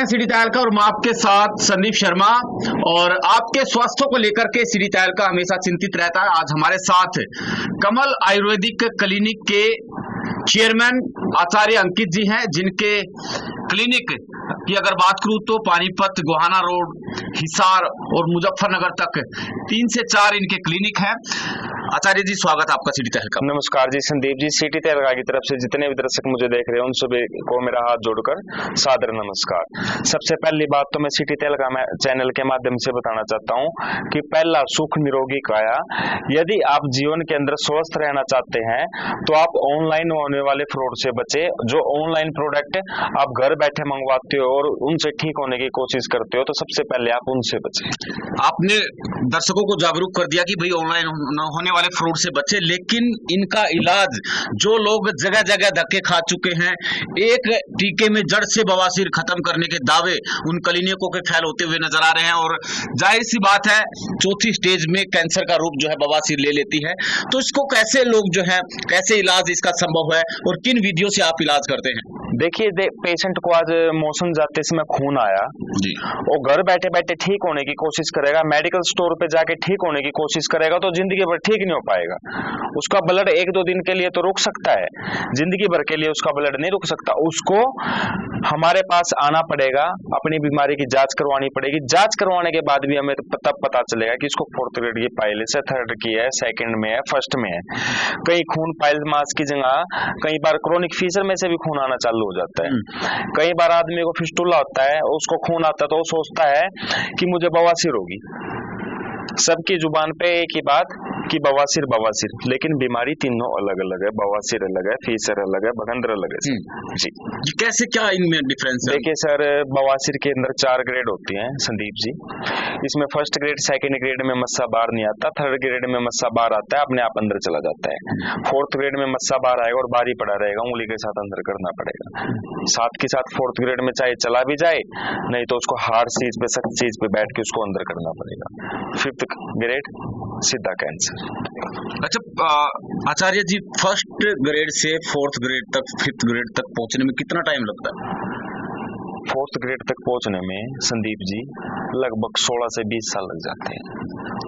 हैं सिटी तहलका और मैं आपके साथ संदीप शर्मा। और आपके स्वास्थ्य को लेकर के सिटी तहलका हमेशा चिंतित रहता है। आज हमारे साथ कमल आयुर्वेदिक क्लिनिक के चेयरमैन आचार्य अंकित जी हैं, जिनके क्लिनिक की अगर बात करूं तो पानीपत, गोहाना रोड, हिसार और मुजफ्फरनगर तक 3 से 4 इनके क्लिनिक हैं। आचार्य जी, स्वागत है आपका सिटी तहलका। नमस्कार जी संदीप जी। सिटी तहलका की तरफ से जितने भी दर्शक मुझे देख रहे हैं उन सभी को मेरा हाथ जोड़कर सादर नमस्कार। सबसे पहली बात तो मैं सिटी तहलका चैनल के माध्यम से बताना चाहता हूं कि पहला सुख निरोगी काया। यदि आप जीवन के अंदर स्वस्थ रहना चाहते हैं तो आप ऑनलाइन होने वाले फ्रॉड से बचे। जो ऑनलाइन प्रोडक्ट आप घर बैठे मंगवाते हो और उनसे ठीक होने की कोशिश करते हो, तो सबसे पहले आप उनसे बचे। आपने दर्शकों को जागरूक कर दिया कि भाई ऑनलाइन होने वाले फ्रॉड से बचे, लेकिन इनका इलाज जो लोग जगह जगह धक्के खा चुके हैं, एक टीके में जड़ से बवासीर खत्म करने के दावे उन क्लिनिकों के फैल होते हुए नजर आ रहे हैं। और जाहिर सी बात है, चौथी स्टेज में कैंसर का रूप जो है बवासीर ले लेती है। तो इसको कैसे लोग जो है, कैसे इलाज इसका संभव है और किन विधियों से आप इलाज करते हैं? देखिए, पेशेंट को आज मोशन जाते समय खून आया जी, वो घर बैठे बैठे ठीक होने की कोशिश करेगा, मेडिकल स्टोर पे जाके ठीक होने की कोशिश करेगा तो जिंदगी भर ठीक नहीं हो पाएगा। उसका ब्लड 1-2 दिन के लिए तो रुक सकता है, जिंदगी भर के लिए उसका ब्लड नहीं रुक सकता। उसको हमारे पास आना पड़ेगा, अपनी बीमारी की जांच करवानी पड़ेगी। जांच करवाने के बाद भी हमें तब पता चलेगा कि इसको 4th ग्रेड की पाइल्स है, 3rd की है, 2nd में है, 1st में है। कई खून पाइल्स मास की जगह कई बार क्रोनिक फीसर में से भी खून आना चालू हो जाता है। कई बार आदमी को फिस्टुला होता है, उसको खून आता है तो वो सोचता है कि मुझे बवासीर होगी। सबकी जुबान पे एक ही बात कि बवासीर बवासीर, लेकिन बीमारी तीनों अलग अलग है। बवासीर अलग है, फीसर अलग है, बगंदर अलग है। जी कैसे, क्या इनमें डिफरेंस है? देखिए सर, बवासीर के अंदर 4 ग्रेड होती हैं संदीप जी। इसमें 1st ग्रेड 2nd ग्रेड में मस्सा बाहर नहीं आता, 3rd ग्रेड में मस्सा बाहर आता है, अपने आप अंदर चला जाता है। 4th ग्रेड में मस्सा बाहर आएगा और बाहर ही पड़ा रहेगा, उंगली के साथ अंदर करना पड़ेगा। साथ के साथ 4th ग्रेड में चाहे चला भी जाए, नहीं तो उसको हार्ड चीज पे, सख्त चीज पे बैठ के उसको अंदर करना पड़ेगा। 5th ग्रेड सीधा कैंसर। अच्छा आचार्य जी, 1st ग्रेड से 4th ग्रेड तक, 5th ग्रेड तक पहुंचने में कितना टाइम लगता है? 4th ग्रेड तक पहुंचने में संदीप जी लगभग 16 से 20 साल लग जाते हैं।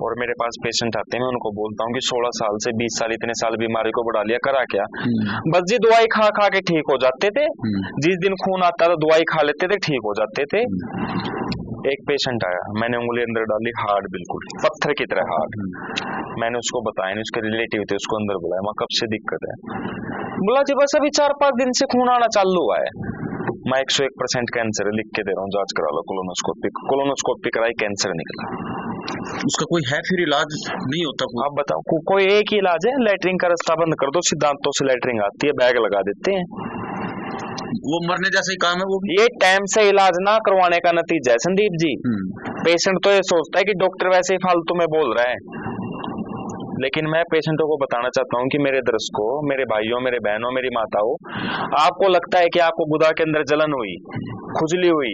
और मेरे पास पेशेंट आते हैं, मैं उनको बोलता हूँ कि 16 साल से 20 साल, इतने साल बीमारी को बढ़ा लिया, करा क्या? बस जी दवाई खा खा के ठीक हो जाते थे। जिस दिन खून आता था दवाई खा लेते थे, ठीक हो जाते थे। एक पेशेंट आया, मैंने उंगली अंदर डाली, हार्ड, बिल्कुल पत्थर की तरह हार्ड। मैंने उसको बताया, उसके रिलेटिव थे, उसको अंदर बुलाया, वहां कब से दिक्कत है? बोला जी बस अभी 4-5 दिन से खून आना चालू हुआ है। मैं 101% कैंसर लिख के दे रहा हूँ, जांच करा लो। कोलोनोस्कोपी कराई, कैंसर निकला। उसका कोई है फिर इलाज नहीं होता? आप बताओ, कोई एक ही इलाज है, लैटरिन का रास्ता बंद कर दो, सिद्धांतों से लैटरिन आती है, बैग लगा देते हैं। वो मरने जैसा ही काम है वो। ये टाइम से इलाज ना करवाने का नतीजा है संदीप जी। पेशेंट तो ये सोचता है कि डॉक्टर वैसे ही फालतू में बोल रहा है, लेकिन मैं पेशेंटों को बताना चाहता हूँ कि मेरे दर्शकों, मेरे भाइयों, मेरे बहनों, मेरी माताओं, आपको लगता है कि आपको गुदा के अंदर जलन हुई, खुजली हुई,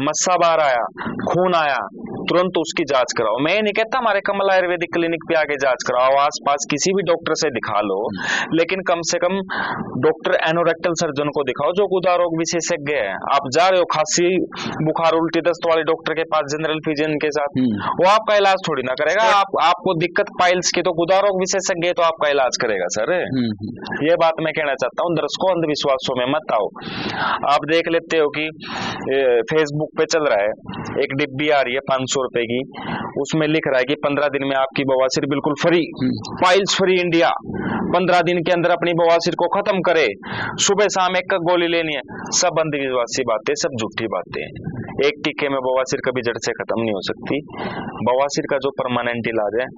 मस्सा बाहर आया, खून आया, तुरंत उसकी जांच कराओ। मैं ये नहीं कहता हमारे कमल आयुर्वेदिक क्लिनिक पे आके जांच कराओ, आसपास किसी भी डॉक्टर से दिखा लो, लेकिन कम से कम डॉक्टर एनोरेक्टल सर्जन को दिखाओ जो गुदा रोग विशेषज्ञ है। आप जा रहे हो खांसी, बुखार, उल्टी, दस्त वाले डॉक्टर के पास, जनरल फिजिशियन के साथ, वो आपका इलाज थोड़ी ना करेगा। आपको दिक्कत पाइल्स की, तो गुदा रोग विशेषज्ञ है तो आपका इलाज करेगा सर। ये बात मैं कहना चाहता हूँ। दर्शकों, अंधविश्वासों में मत आओ। आप देख लेते हो कि फेसबुक पे चल रहा है, एक डिब्बी आ रही है 500 रुपए की, उसमें लिख रहा है कि 15 दिन में आपकी बवासीर बिल्कुल फ्री, पाइल्स फ्री इंडिया, 15 दिन के अंदर अपनी बवासीर को खत्म करे, सुबह शाम एक गोली लेनी है। सब अंधविश्वासी बातें, सब झूठी बातें। एक टीके में बवासीर कभी जड़ से खत्म नहीं हो सकती। बवासीर का जो परमानेंट इलाज है,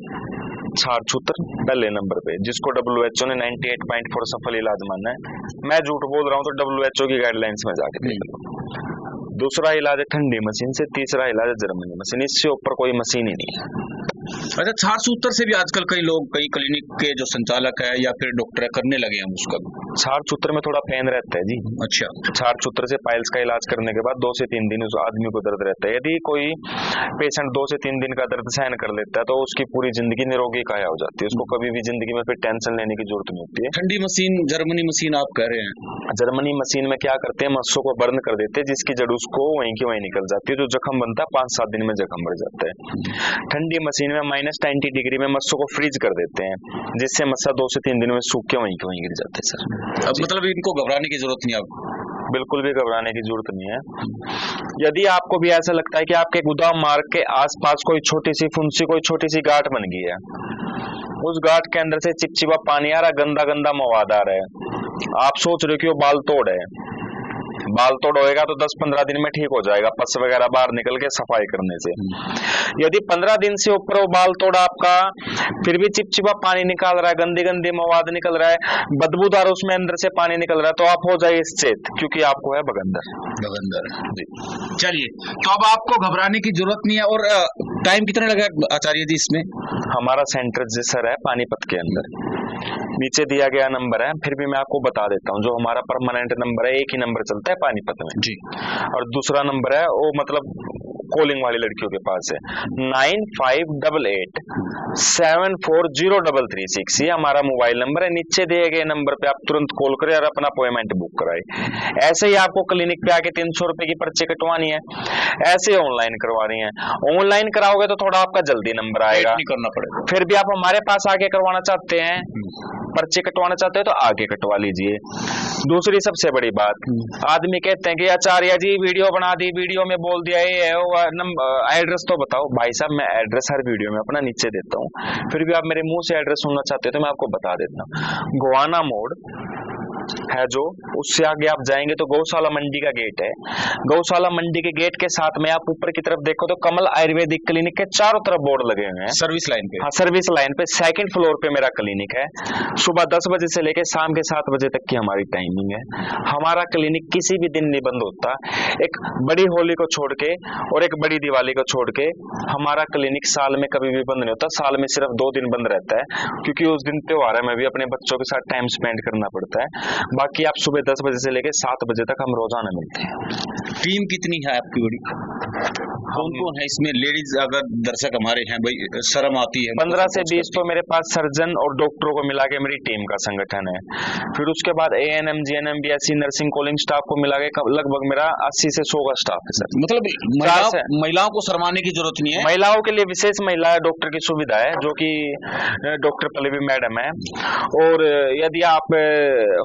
छारछूत्र पहले नंबर पे, जिसको WHO ने 98.4 सफल इलाज माना है। मैं झूठ बोल रहा हूँ तो WHO की गाइडलाइंस में जाके देख लो। दूसरा इलाज है ठंडी मशीन से, तीसरा इलाज है जर्मनी मशीन, इससे ऊपर कोई मशीन ही नहीं है। अच्छा, छारसूत्र से भी आजकल कई लोग, कई क्लिनिक के जो संचालक है या फिर डॉक्टर है, करने लगे हैं उसका। छार सूत्र में थोड़ा पेन रहता है जी। अच्छा, छार सूत्र से पाइल्स का इलाज करने के बाद 2 से 3 दिन उस आदमी को दर्द रहता है। यदि कोई पेशेंट 2 से 3 दिन का दर्द सहन कर लेता है तो उसकी पूरी जिंदगी निरोगी काया हो जाती है। उसको कभी भी जिंदगी में फिर टेंशन लेने की जरूरत नहीं होती है। ठंडी मशीन, जर्मनी मशीन आप कह रहे हैं। जर्मनी मशीन में क्या करते हैं, मस्सों को बर्न कर देते हैं, जिसकी जड़ उसको वहीं की वहीं निकल जाती है। जो जख्म बनता है 5-7 दिन में जख्म बढ़ जाता है। ठंडी मशीन में -90 डिग्री में मस्सों को फ्रीज कर देते हैं, जिससे मस्सा 2 से 3 दिन में सूख के वहीं के वहीं गिर जाते हैं सर। अब मतलब इनको घबराने की जरूरत नहीं अब। बिल्कुल भी घबराने की जरूरत नहीं है। यदि आपको भी ऐसा लगता है कि आपके गुदाम मार्ग के आसपास कोई छोटी सी फुंसी, कोई छोटी सी गांठ बन गई है, उस गांठ के अंदर से चिपचिपा पानी आ रहा, गंदा गंदा मवाद आ रहा है, आप सोच रहे हो कि वो बाल तोड़ है, बाल तोड़ होएगा तो 10-15 दिन में ठीक हो जाएगा, पस वगैरह बाहर निकल के सफाई करने से। यदि 15 दिन से ऊपर वो बाल तोड़ आपका फिर भी चिपचिपा पानी निकाल रहा है, गंदी गंदी मवाद निकल रहा है, बदबूदार उसमें अंदर से पानी निकल रहा है, तो आप हो जाइए चेत, क्योंकि आपको है बगंदर। बगंदर जी। चलिए, तो अब आपको घबराने की जरूरत नहीं है। और टाइम कितना लगेगा आचार्य जी इसमें? हमारा सेंटर जी सर है पानीपत के अंदर, नीचे दिया गया नंबर है, फिर भी मैं आपको बता देता हूँ। जो हमारा परमानेंट नंबर है, एक ही नंबर चलता है पानीपत में जी, और दूसरा नंबर है वो मतलब कॉलिंग वाली लड़कियों के पास है 9588 740336। ये हमारा मोबाइल नंबर है। नीचे दिए गए नंबर पे आप तुरंत कॉल करें और अपना अपॉइंटमेंट बुक कराए। ऐसे ही आपको क्लिनिक पे आके 300 रुपए की पर्ची कटवानी है, ऐसे ऑनलाइन करवा रही हैं। ऑनलाइन कराओगे तो थोड़ा आपका जल्दी नंबर आएगा, नहीं करना पड़ेगा। फिर भी आप हमारे पास आके करवाना चाहते हैं, पर्चे कटवाना चाहते हो तो आगे कटवा लीजिए। दूसरी सबसे बड़ी बात, आदमी कहते हैं कि आचार्य जी वीडियो बना दी, वीडियो में बोल दिया ये है वो, एड्रेस तो बताओ। भाई साहब, मैं एड्रेस हर वीडियो में अपना नीचे देता हूँ, फिर भी आप मेरे मुंह से एड्रेस सुनना चाहते हो तो मैं आपको बता देता हूँ। गोवाना मोड़ है जो, उससे आगे आप जाएंगे तो गौशाला मंडी का गेट है। गौशाला मंडी के गेट के साथ में आप ऊपर की तरफ देखो तो कमल आयुर्वेदिक क्लिनिक के चारों तरफ बोर्ड लगे हुए हैं। सर्विस लाइन पे? हाँ, सर्विस लाइन पे 2nd फ्लोर पे मेरा क्लिनिक है। सुबह 10 बजे से लेकर शाम के 7 बजे तक की हमारी टाइमिंग है। हमारा क्लिनिक किसी भी दिन नहीं बंद होता। एक बड़ी होली को छोड़ के और एक बड़ी दिवाली को छोड़ के हमारा क्लिनिक साल में कभी भी बंद नहीं होता। साल में सिर्फ 2 दिन बंद रहता है, क्योंकि उस दिन त्योहार है, मैं भी अपने बच्चों के साथ टाइम स्पेंड करना पड़ता है। बाकी आप सुबह 10 बजे से लेकर 7 बजे तक हम रोजाना मिलते हैं। टीम कितनी है आपकी बड़ी? कौन कौन है इसमें? लेडीज अगर दर्शक हमारे हैं, भाई शर्म आती है। 15 से 20 तो मेरे पास सर्जन और डॉक्टरों को मिला के मेरी टीम का संगठन है। फिर उसके बाद ANM, GNM, BSc, nursing, calling staff को मिला के लगभग मेरा 80 से 100 का स्टाफ है सर। मतलब महिलाओं को शर्माने की जरूरत नहीं है। महिलाओं के लिए विशेष महिला डॉक्टर की सुविधा है, जो कि डॉक्टर पल्लवी मैडम है। और यदि आप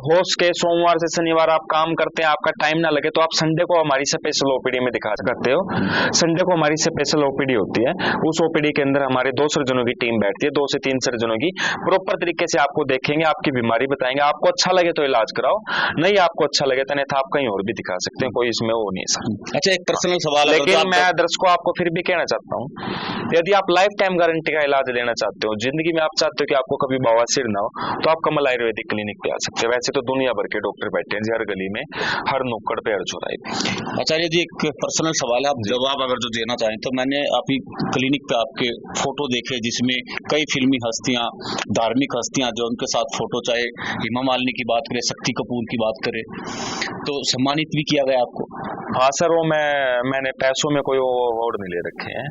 हो सके सोमवार से शनिवार आप काम करते हैं, आपका टाइम ना लगे, तो आप संडे को हमारी स्पेशल OPD में दिखा सकते हो। संडे को हमारी स्पेशल OPD होती है। उस OPD के अंदर हमारे 2 सर्जनों की टीम बैठती है, 2 से 3 सर्जनों की। प्रॉपर तरीके से आपको देखेंगे, आपकी बीमारी बताएंगे, आपको अच्छा लगे तो इलाज कराओ, नहीं आपको अच्छा लगे तो नहीं, आप कहीं और भी दिखा सकते हैं, कोई इसमें वो नहीं सर। अच्छा, एक पर्सनल सवाल है, लेकिन मैं दर्शकों आपको फिर भी कहना चाहता हूँ, यदि आप लाइफ टाइम गारंटी का इलाज लेना चाहते हो, जिंदगी में आप चाहते हो कि आपको कभी बवासीर ना हो, तो आप कमल आयुर्वेदिक क्लिनिक पे आ सकते हैं। वैसे तो दुनिया भर के डॉक्टर बैठे हैं हर गली में, हर नुक्कड़ पे, हर चौराहे पे। आचार्य जी, एक पर्सनल सवाल है, आप जवाब अगर जो देना चाहें तो। मैंने आपकी क्लिनिक पे आपके फोटो देखे, जिसमें कई फिल्मी हस्तियां, धार्मिक हस्तियां जो उनके साथ फोटो, चाहे हेमा मालिनी की बात करें, शक्ति कपूर की बात करें, तो सम्मानित भी किया गया आपको? हाँ सर, वो मैंने पैसों में कोई अवार्ड नहीं ले रखे हैं।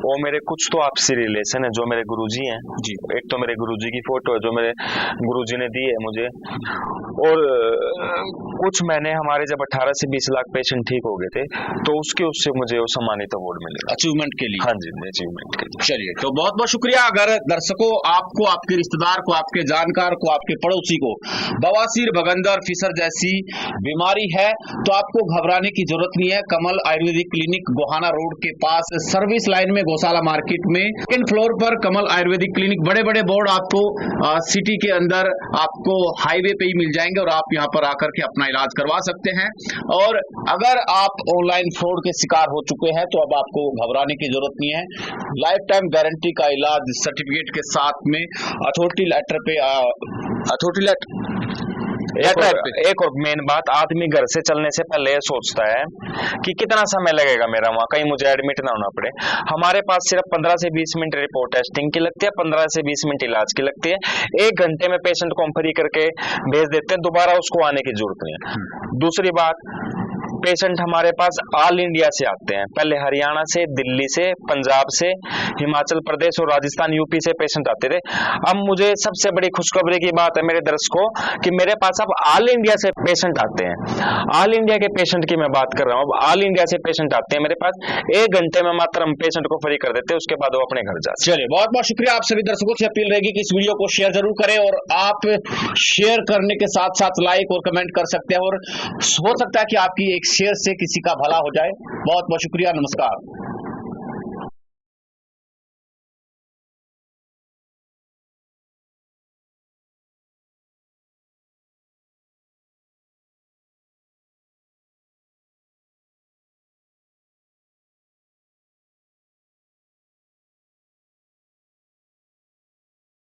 वो मेरे कुछ तो आपसी रिलेशन है, जो मेरे गुरुजी हैं जी। एक तो मेरे गुरुजी की फोटो है जो मेरे गुरुजी ने दी है मुझे, और कुछ मैंने हमारे जब 18 से 20 लाख पेशेंट ठीक हो गए थे, तो उससे मुझे वो सम्मानित अवार्ड मिले अचीवमेंट के लिए। हाँ जी, अचीवमेंट के लिए। चलिए, तो बहुत बहुत शुक्रिया। अगर दर्शकों, आपको, आपके रिश्तेदार को, आपके जानकार को, आपके पड़ोसी को बवासीर, बगंदर, फिशर जैसी बीमारी है, तो आपको घबराने की जरूरत नहीं है। कमल आयुर्वेदिक क्लिनिक गोहाना रोड के पास सर्विस लाइन में गौशाला मार्केट में 2nd फ्लोर पर कमल आयुर्वेदिक क्लिनिक। बड़े बड़े बोर्ड आपको सिटी के अंदर, आपको हाईवे पे ही मिल जाएंगे और आप यहाँ पर आकर के अपना इलाज करवा सकते हैं। और अगर आप ऑनलाइन फ्रॉड के शिकार हो चुके हैं तो अब आपको घबराने की जरूरत नहीं है। लाइफ टाइम गारंटी का इलाज सर्टिफिकेट के साथ में अथॉरिटी लेटर पे एक और मेन बात, आदमी घर से चलने से पहले ये सोचता है कि कितना समय लगेगा मेरा वहां, कहीं मुझे एडमिट ना होना पड़े। हमारे पास सिर्फ 15 से 20 मिनट रिपोर्ट टेस्टिंग की लगती है, 15 से 20 मिनट इलाज की लगती है। 1 घंटे में पेशेंट को हम फ्री करके भेज देते हैं, दोबारा उसको आने की जरूरत नहीं है। दूसरी बात, पेशेंट हमारे पास ऑल इंडिया से आते हैं। पहले हरियाणा से, दिल्ली से, पंजाब से, हिमाचल प्रदेश और राजस्थान, यूपी से पेशेंट आते थे। अब मुझे सबसे बड़ी खुशखबरी की बात है मेरे दर्शकों कि मेरे पास अब ऑल इंडिया से पेशेंट आते हैं। ऑल इंडिया के पेशेंट की मैं बात कर रहा हूँ। अब ऑल इंडिया से पेशेंट आते हैं मेरे पास, 1 घंटे में मात्र हम पेशेंट को फ्री कर देते हैं, उसके बाद वो अपने घर जाते हैं। चलिए, बहुत बहुत शुक्रिया। आप सभी दर्शकों से अपील रहेगी कि इस वीडियो को शेयर जरूर करें, और आप शेयर करने के साथ साथ लाइक और कमेंट कर सकते हैं, और हो सकता है कि आपकी एक शेयर से किसी का भला हो जाए। बहुत बहुत शुक्रिया, नमस्कार।